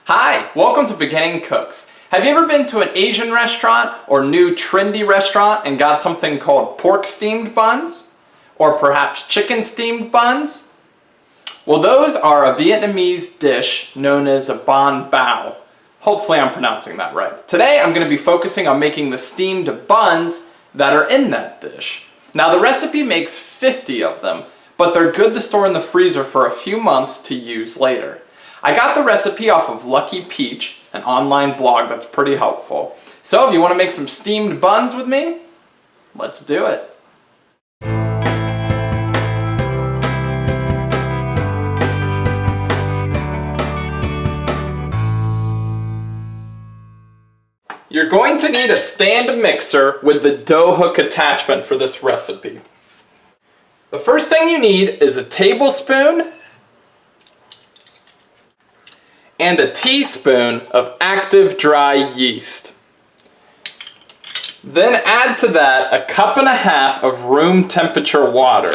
Hi, welcome to Beginning Cooks. Have you ever been to an Asian restaurant or new trendy restaurant and got something called pork steamed buns? Or perhaps chicken steamed buns? Well, those are a Vietnamese dish known as a banh bao. Hopefully I'm pronouncing that right. Today I'm going to be focusing on making the steamed buns that are in that dish. Now the recipe makes 50 of them, but they're good to store in the freezer for a few months to use later. I got the recipe off of Lucky Peach, an online blog that's pretty helpful. So if you want to make some steamed buns with me, let's do it. You're going to need a stand mixer with the dough hook attachment for this recipe. The first thing you need is a tablespoon and a teaspoon of active dry yeast. Then add to that 1.5 cups of room temperature water.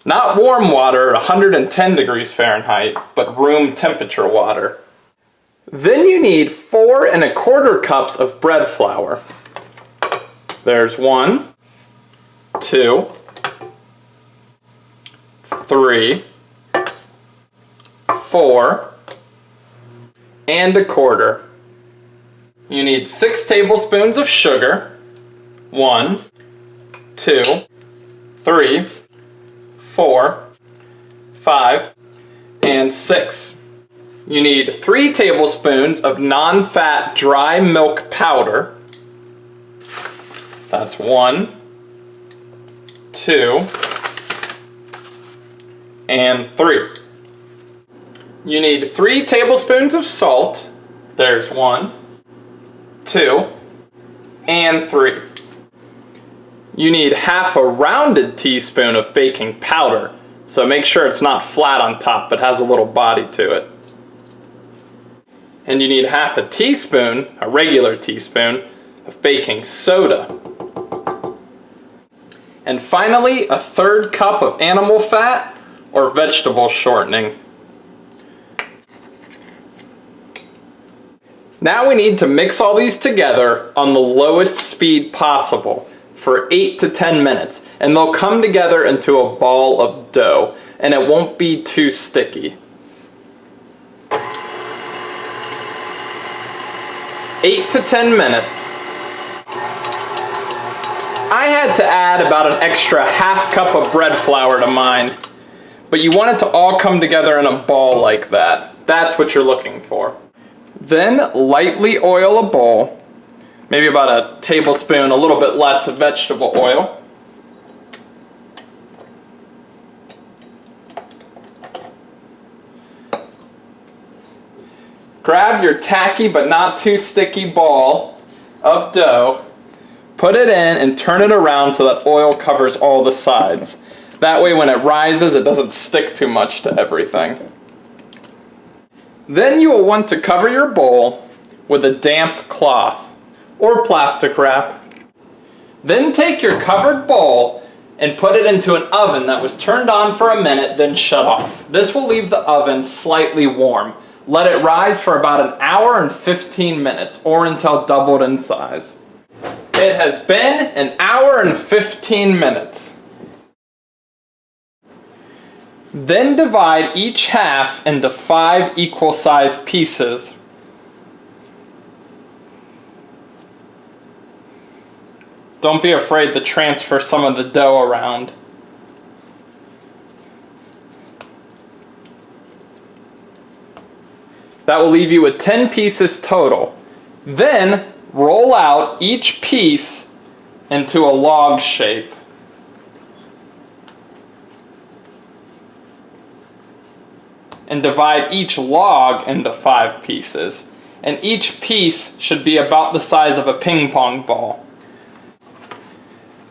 Not warm water at 110 degrees Fahrenheit, but room temperature water. Then you need 4¼ cups of bread flour. There's 1, 2, 3, 4, and 1/4. You need 6 tablespoons of sugar. 1, 2, 3, 4, 5, and 6. You need 3 tablespoons of non-fat dry milk powder. That's 1, 2, and 3. You need 3 tablespoons of salt. There's 1, 2, and 3. You need half a rounded teaspoon of baking powder, so make sure it's not flat on top but has a little body to it. And you need half a teaspoon, a regular teaspoon, of baking soda. And finally, 1/3 cup of animal fat or vegetable shortening. Now we need to mix all these together on the lowest speed possible for 8 to 10 minutes, and they'll come together into a ball of dough, and it won't be too sticky. 8 to 10 minutes. I had to add about an extra 1/2 cup of bread flour to mine, but you want it to all come together in a ball like that. That's what you're looking for. Then lightly oil a bowl, maybe about a tablespoon, a little bit less of vegetable oil. Grab your tacky but not too sticky ball of dough, put it in and turn it around so that oil covers all the sides. That way when it rises it doesn't stick too much to everything. Then you will want to cover your bowl with a damp cloth or plastic wrap. Then take your covered bowl and put it into an oven that was turned on for a minute, then shut off. This will leave the oven slightly warm. Let it rise for about 1 hour and 15 minutes or until doubled in size. It has been 1 hour and 15 minutes. Then divide each half into 5 equal-sized pieces. Don't be afraid to transfer some of the dough around. That will leave you with 10 pieces total. Then roll out each piece into a log shape. And divide each log into 5 pieces. And each piece should be about the size of a ping pong ball.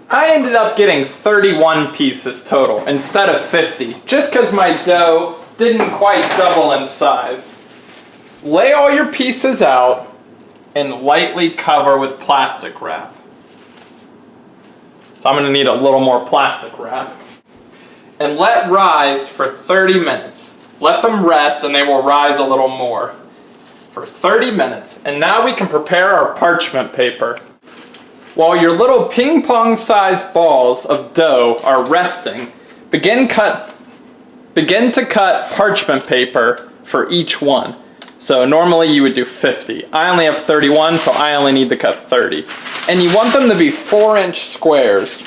I ended up getting 31 pieces total instead of 50, just because my dough didn't quite double in size. Lay all your pieces out and lightly cover with plastic wrap. So I'm going to need a little more plastic wrap. And let rise for 30 minutes. let them rest, and they will rise a little more for 30 minutes. And now we can prepare our parchment paper. While your little ping pong sized balls of dough are resting, begin to cut parchment paper for each one. So normally you would do 50. I only have 31, so I only need to cut 30. And you want them to be 4-inch squares.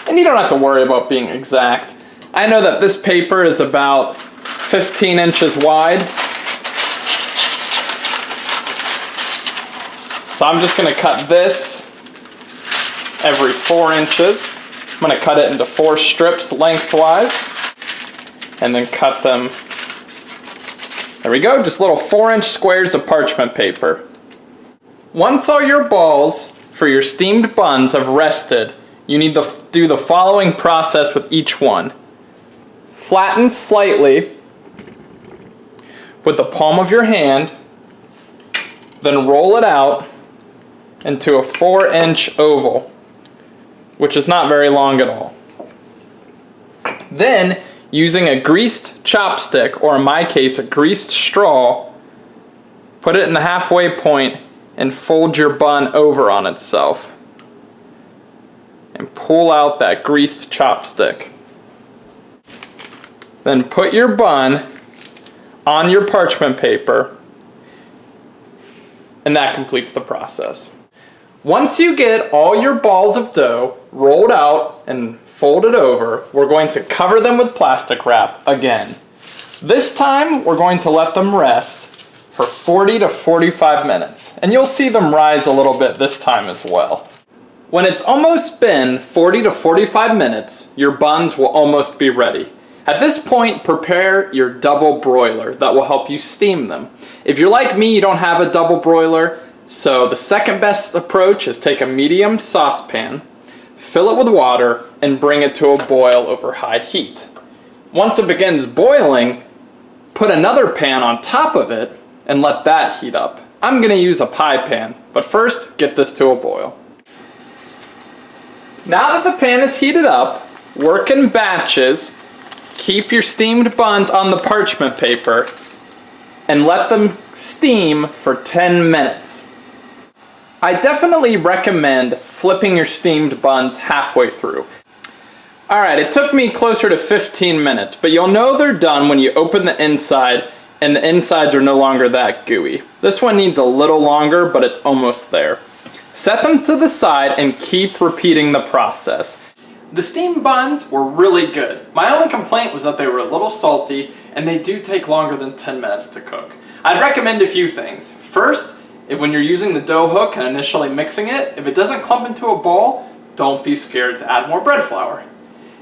And you don't have to worry about being exact. I know that this paper is about 15 inches wide. So I'm just going to cut this every 4 inches. I'm going to cut it into 4 strips lengthwise. And then cut them. There we go, just little 4-inch squares of parchment paper. Once all your balls for your steamed buns have rested, you need to do the following process with each one. Flatten slightly with the palm of your hand, then roll it out into a 4-inch oval, which is not very long at all. Then, using a greased chopstick, or in my case, a greased straw, put it in the halfway point and fold your bun over on itself. And pull out that greased chopstick. Then put your bun on your parchment paper, and that completes the process. Once you get all your balls of dough rolled out and folded over, we're going to cover them with plastic wrap again. This time, we're going to let them rest for 40 to 45 minutes, and you'll see them rise a little bit this time as well. When it's almost been 40 to 45 minutes, your buns will almost be ready. At this point, prepare your double broiler that will help you steam them. If you're like me, you don't have a double broiler, so the second best approach is take a medium saucepan, fill it with water, and bring it to a boil over high heat. Once it begins boiling, put another pan on top of it and let that heat up. I'm going to use a pie pan, but first get this to a boil. Now that the pan is heated up, work in batches. Keep your steamed buns on the parchment paper and let them steam for 10 minutes. I definitely recommend flipping your steamed buns halfway through. Alright, it took me closer to 15 minutes, but you'll know they're done when you open the inside and the insides are no longer that gooey. This one needs a little longer, but it's almost there. Set them to the side and keep repeating the process. The steamed buns were really good. My only complaint was that they were a little salty and they do take longer than 10 minutes to cook. I'd recommend a few things. First, when you're using the dough hook and initially mixing it, if it doesn't clump into a ball, don't be scared to add more bread flour.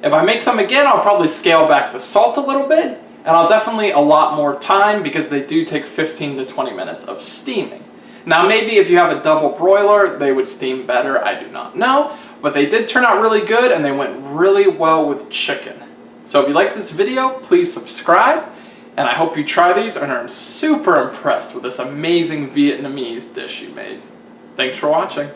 If I make them again, I'll probably scale back the salt a little bit, and I'll definitely allot more time because they do take 15 to 20 minutes of steaming. Now maybe if you have a double broiler, they would steam better, I do not know, but they did turn out really good and they went really well with chicken. So if you like this video, please subscribe, and I hope you try these and are super impressed with this amazing Vietnamese dish you made. Thanks for watching.